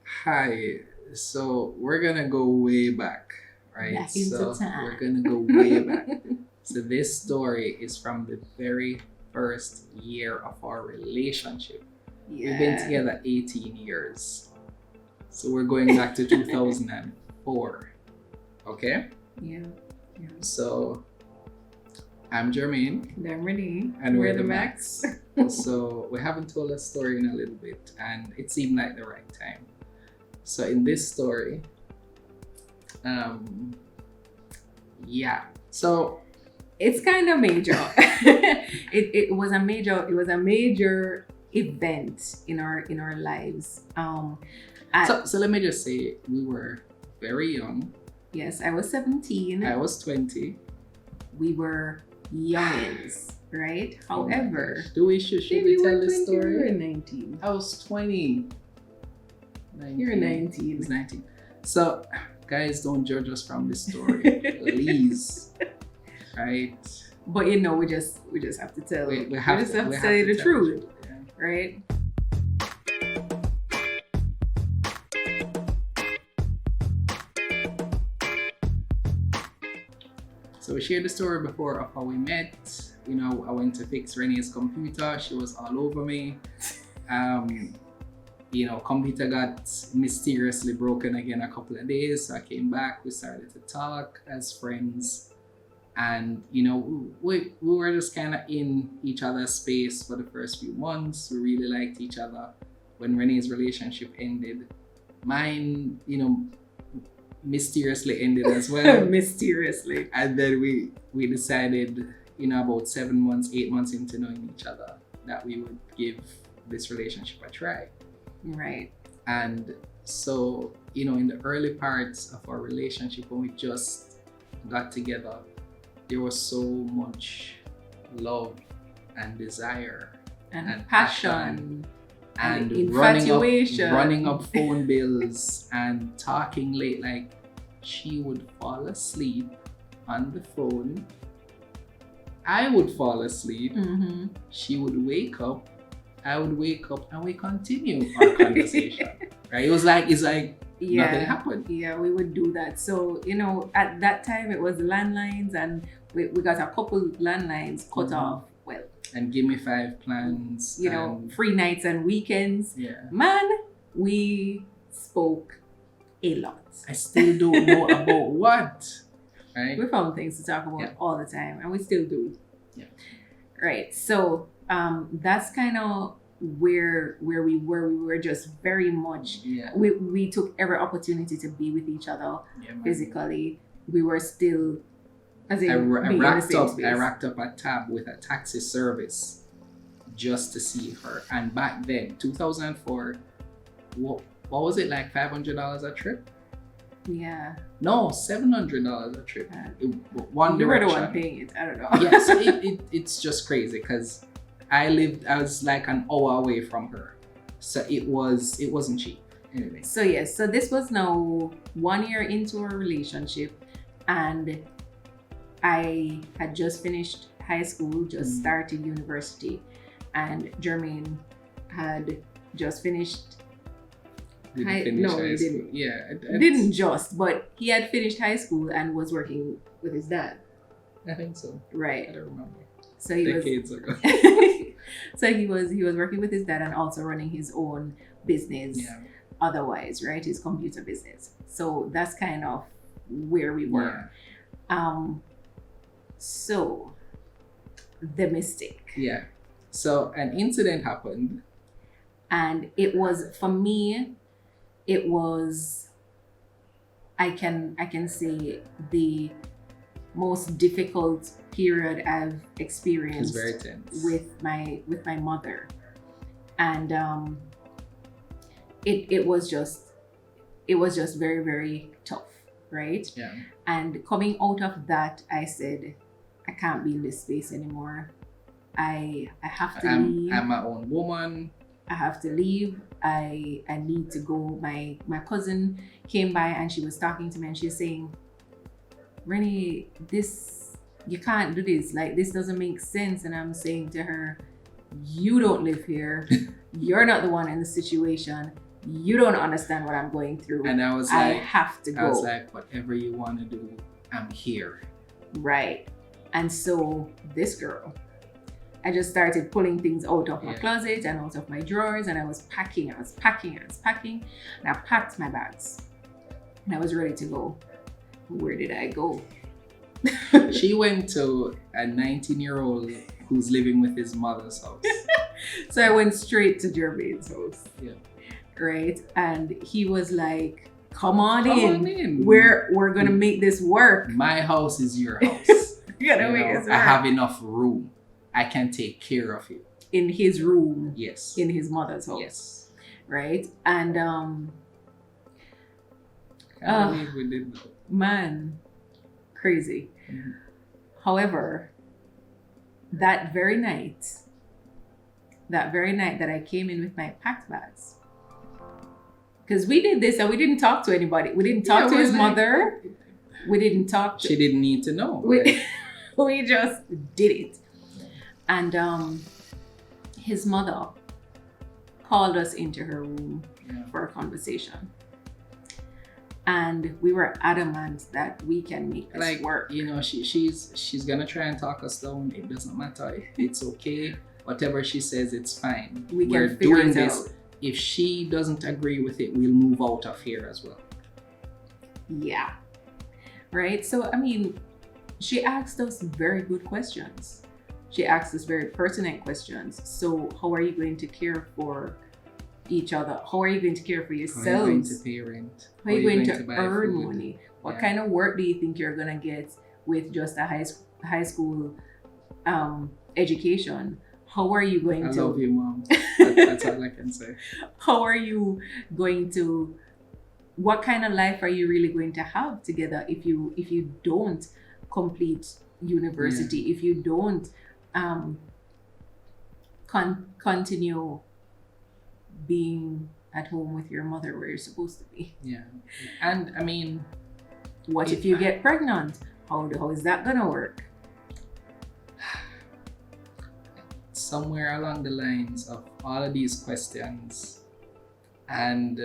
Hi. So we're gonna go way back, right? Back into So time. we're gonna go way back. So this story is from the very first year of our relationship. We've been together 18 years. So we're going back to 2004. Okay? Yeah. Yeah. So I'm Jermaine They're ready. and we're the Macks. So we haven't told a story in a little bit and it seemed like the right time. So in this story, yeah. So It's kind of major. It was a major event in our lives. so let me just say we were very young. Yes, I was 17. I was 20. We were youngins, right? However, Should maybe we tell we're this 20, we were story? 19. I was 20. 19. You're I 19. was 19. So guys, don't judge us from this story. Please. Right? But we just have to tell. We have just to, have we to have say to the tell truth, Yeah. right? So we shared the story before of how we met. You know, I went to fix Renee's computer. She was all over me. Computer got mysteriously broken again a couple of days. So I came back. We started to talk as friends. And, we were just kind of in each other's space for the first few months. We really liked each other. When Renee's relationship ended, mine, mysteriously ended as well. Mysteriously. And then we decided, about 7 months, 8 months into knowing each other, that we would give this relationship a try. Right. And so, in the early parts of our relationship, when we just got together, there was so much love and desire And passion. and infatuation. running up phone bills and talking late. Like, she would fall asleep on the phone. I would fall asleep. Mm-hmm. She would wake up. I would wake up, and we continue our conversation. Right? It's like nothing happened. Yeah, we would do that. So, at that time it was landlines, and we got a couple landlines cut off. Well, And give me 5 plans. free nights and weekends. Yeah. Man, we spoke a lot. I still don't know about what. Right? We found things to talk about all the time, and we still do. Yeah. Right. So that's kind of where we were. We were just very much. Yeah. We took every opportunity to be with each other Man. physically. We were still, as in, I being in the same space. racked up a tab with a taxi service just to see her. And back then, 2004, what was it, like $500 a trip? Yeah. No, $700 a trip. One You were the direction. one paying it. I don't know. Yeah, so it's just crazy because I was like an hour away from her, so it wasn't cheap anyway. So yes, so this was now 1 year into our relationship, and I had just finished high school, just started university, and Jermaine had just finished. High no, school. he didn't. Yeah, Didn't just, but he had finished high school and was working with his dad. I think so. I Right. don't remember. So he Decades ago. so he was working with his dad and also running his own business. Yeah. Otherwise, right, his computer business. So that's kind of where we were. So the mistake. Yeah. So an incident happened. And it was, for me, it was, I can say, the most difficult period I've experienced It's very tense. with my mother. And it was just very, very tough, right? Yeah. And coming out of that, I said, I can't be in this space anymore. I have to leave. I'm my own woman. I have to leave. I need to go. My cousin came by and she was talking to me and she was saying, Rennie, you can't do this. Like, this doesn't make sense. And I'm saying to her, you don't live here. You're not the one in the situation. You don't understand what I'm going through. And I was I like, have to go. I was like, whatever you want to do, I'm here. Right. And so this girl, I just started pulling things out of my closet and out of my drawers, and I was packing, and I packed my bags and I was ready to go. Where did I go? She went to a 19-year-old who's living with his mother's house. So I went straight to Jermaine's house. Yeah. Right. And he was like, come on Come in. on in. We're gonna make this work. My house is your house. We're gonna make this work. I have enough room. I can take care of you. In his room. Yes. In his mother's house. Yes. Right. And Can't believe we did that. man, crazy. Mm-hmm. However, that very night that I came in with my packed bags, because we did this and we didn't talk to anybody. We didn't talk to his mother. We didn't talk to... She didn't need to know. We just did it. And his mother called us into her room for a conversation. And we were adamant that we can make this work. You know, she's gonna try and talk us down. It doesn't matter. It's okay. Whatever she says, it's fine. We're doing this. If she doesn't agree with it, we'll move out of here as well. Yeah. Right? So, I mean, she asked us very good questions. She asked us very pertinent questions. So, how are you going to care for each other? How are you going to care for yourselves? How are you going to pay rent? How are you going to earn food? money? What kind of work do you think you're going to get with just a high school education? How are you going to... I love you, Mom. That's all I can say. How are you going to... What kind of life are you really going to have together if you don't complete university, if you don't continue being at home with your mother where you're supposed to be? Yeah. And I mean, what if you get pregnant? How is that gonna work? Somewhere along the lines of all of these questions, and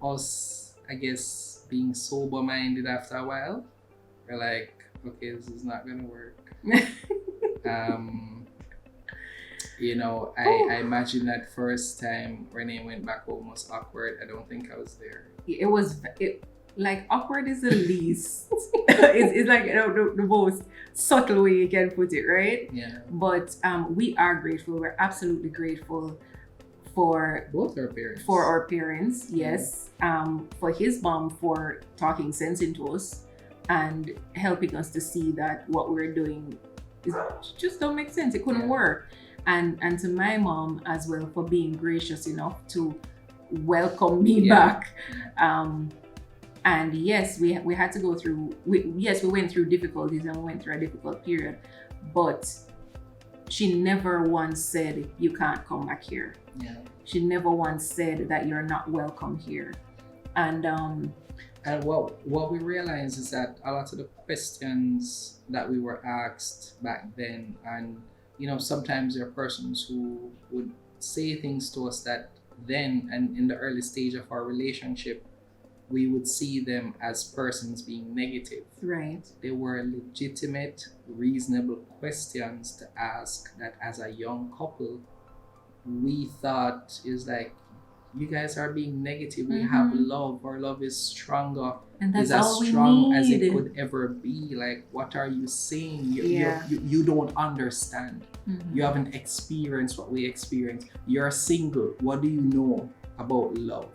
us, I guess, being sober minded after a while, we're like, okay, this is not gonna work. I imagine that first time Renee went back home was awkward. I don't think I was there. Awkward is the least. it's like the most subtle way you can put it, right? Yeah. But we are grateful. We're absolutely grateful for both our parents. For our parents, yes. For his mom for talking sense into us and helping us to see that what we're doing just don't make sense. It couldn't work. And to my mom as well for being gracious enough to welcome me back. And yes, we had to go through. We went through difficulties and we went through a difficult period, but she never once said you can't come back here. Yeah. She never once said that you're not welcome here. And what we realized is that a lot of the questions that we were asked back then, and sometimes there are persons who would say things to us that then and in the early stage of our relationship, we would see them as persons being negative. Right. They were legitimate, reasonable questions to ask that as a young couple, we thought is like, you guys are being negative. We have love. Our love is stronger. And that's as all we strong need. as it could ever be. Like, what are you saying? You don't understand. You haven't experienced what we experienced. You're single. What do you know about love?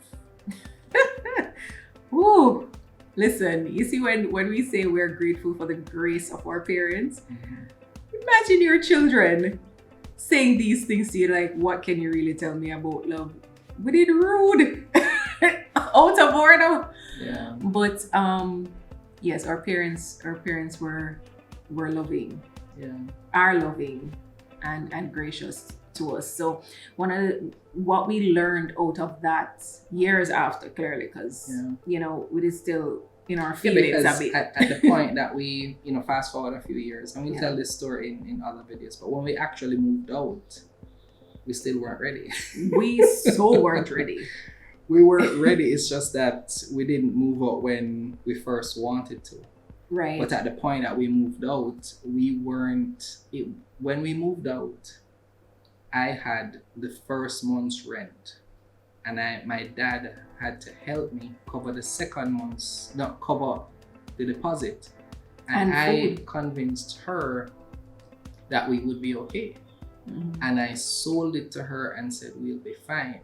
Ooh, listen, you see when we say we're grateful for the grace of our parents, imagine your children saying these things to you like, what can you really tell me about love? We did rude. Out of order. Yeah. But yes, our parents were loving. Yeah. Are loving and gracious to us. So what we learned out of that years after, clearly, because we did still in our feelings a bit. At the point that we fast forward a few years, and we tell this story in other videos, but when we actually moved out, we still weren't ready. We so weren't ready. We weren't ready. It's just that we didn't move out when we first wanted to. Right. But at the point that we moved out, we weren't. When we moved out, I had the first month's rent, and my dad had to help me cover the second month's, not cover the deposit. And I convinced her that we would be okay. Mm-hmm. And I sold it to her and said, we'll be fine.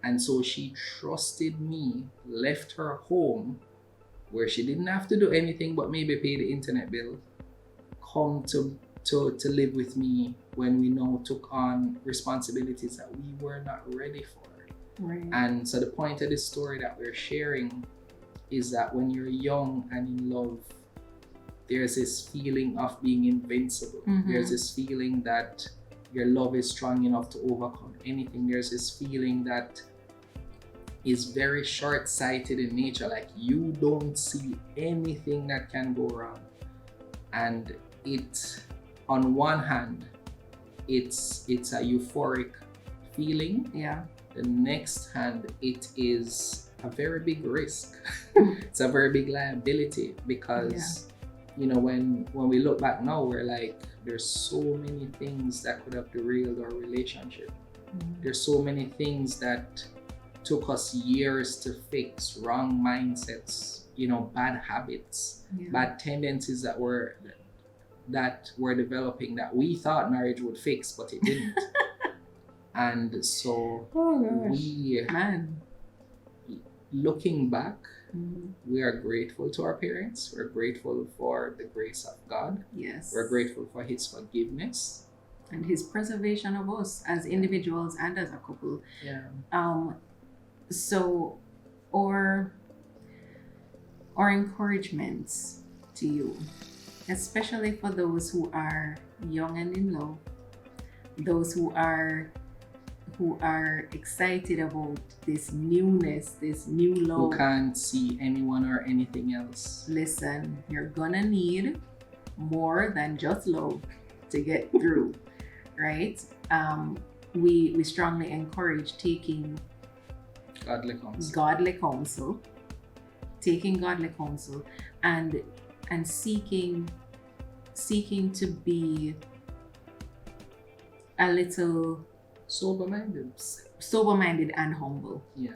And so she trusted me, left her home where she didn't have to do anything but maybe pay the internet bill, come to live with me when we now took on responsibilities that we were not ready for. Right. And so the point of this story that we're sharing is that when you're young and in love, there's this feeling of being invincible. Mm-hmm. There's this feeling that your love is strong enough to overcome anything. There's this feeling that is very short-sighted in nature, like you don't see anything that can go wrong. And it, on one hand, it's a euphoric feeling. Yeah. The next hand, it is a very big risk. It's a very big liability because you know, when we look back now, we're like, there's so many things that could have derailed our relationship. Mm-hmm. There's so many things that took us years to fix, wrong mindsets, you know, bad habits, bad tendencies that were developing that we thought marriage would fix, but it didn't. And so looking back, we are grateful to our parents. We're grateful for the grace of God. Yes. We're grateful for His forgiveness and His preservation of us as individuals and as a couple. Yeah. So, our encouragements to you, especially for those who are young and in love, those who are excited about this newness, this new love. Who can't see anyone or anything else. Listen, you're gonna need more than just love to get through, right? We strongly encourage taking godly counsel, and seeking to be a little sober-minded and humble. Yeah.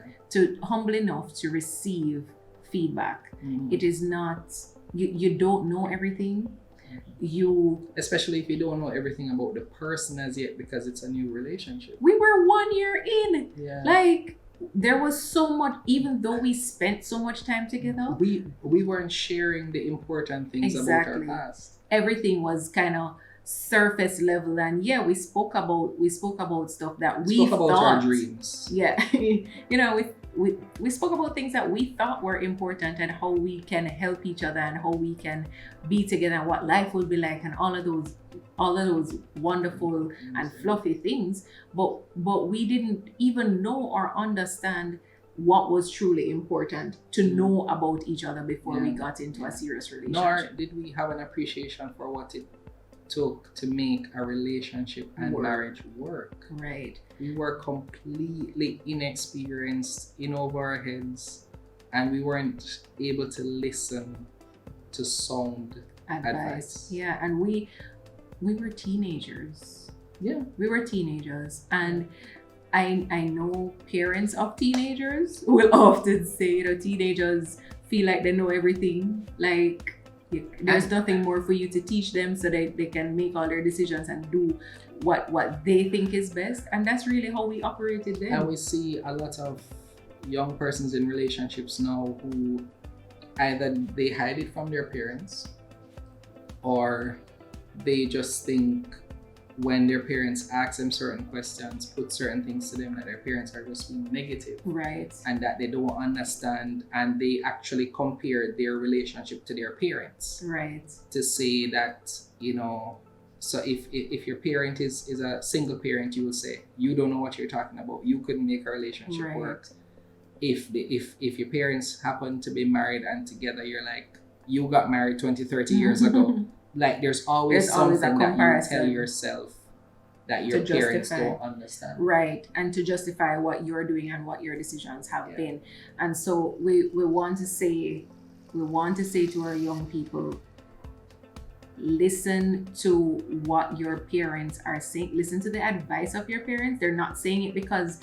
Humble enough to receive feedback. Mm-hmm. It is not, you don't know everything. Especially if you don't know everything about the person as yet, because it's a new relationship. We were 1 year in. Yeah. Like, there was so much, even though we spent so much time together. We weren't sharing the important things about our past. Everything was kind of surface level, and we spoke about stuff that we spoke about thought, our dreams. Yeah. You know, we spoke about things that we thought were important and how we can help each other and how we can be together and what life will be like and all of those wonderful and fluffy things, but we didn't even know or understand what was truly important to know about each other before we got into a serious relationship. Nor did we have an appreciation for what it took to make a relationship and marriage work. Right. We were completely inexperienced, in over our heads, and we weren't able to listen to sound advice. Yeah, and we were teenagers. Yeah. We were teenagers, and I know parents of teenagers will often say, teenagers feel like they know everything. Like, there's nothing more for you to teach them so that they can make all their decisions and do what they think is best. And that's really how we operated then. And we see a lot of young persons in relationships now who either they hide it from their parents, or they just think when their parents ask them certain questions, put certain things to them, that their parents are just being negative. Right. And that they don't understand, and they actually compare their relationship to their parents. Right. To say that, so if your parent is a single parent, you will say, you don't know what you're talking about. You couldn't make a relationship work. If your parents happen to be married and together, you're like, you got married 20, 30 years ago. Like, there's always something that you tell yourself that your To parents justify. don't understand. Right, and to justify what you're doing and what your decisions have Yeah. been. And so we want to say to our young people, listen to what your parents are saying. Listen to the advice of your parents. They're not saying it because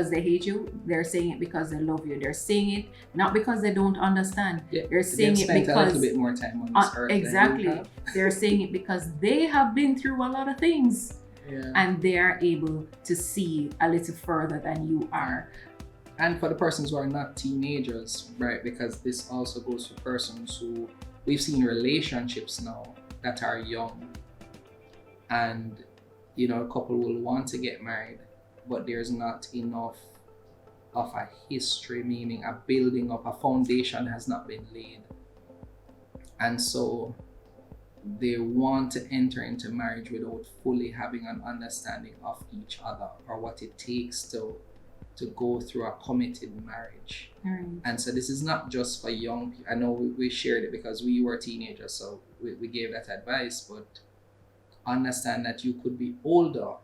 they hate you. They're saying it because they love you. They're saying it not because they don't understand. Yeah, They're saying it spent a because little bit more time on this earth than you exactly. have. They're saying it because they have been through a lot of things. Yeah. And they are able to see a little further than you are. And for the persons who are not teenagers, right? Because this also goes to persons who we've seen relationships now that are young, and a couple will want to get married, but there's not enough of a history, meaning a building up, a foundation has not been laid, and so they want to enter into marriage without fully having an understanding of each other or what it takes to go through a committed marriage. Right. And so this is not just for young people. I know we shared it because we were teenagers, so we gave that advice, but understand that you could be older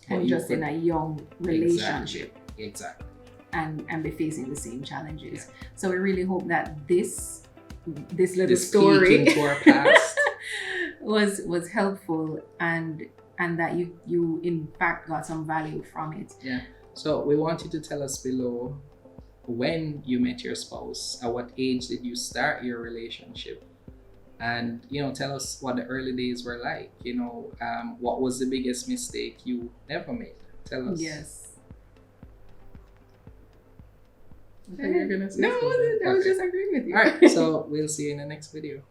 And just in a young relationship. Exactly. And be facing the same challenges. Yeah. So we really hope that this little story into our past was helpful, and that you in fact got some value from it. Yeah. So we want you to tell us below when you met your spouse, at what age did you start your relationship, and tell us what the early days were like. What was the biggest mistake you ever made? Tell us. Yes. I thought you were gonna say no, I was just agreeing with you. All right, so we'll see you in the next video.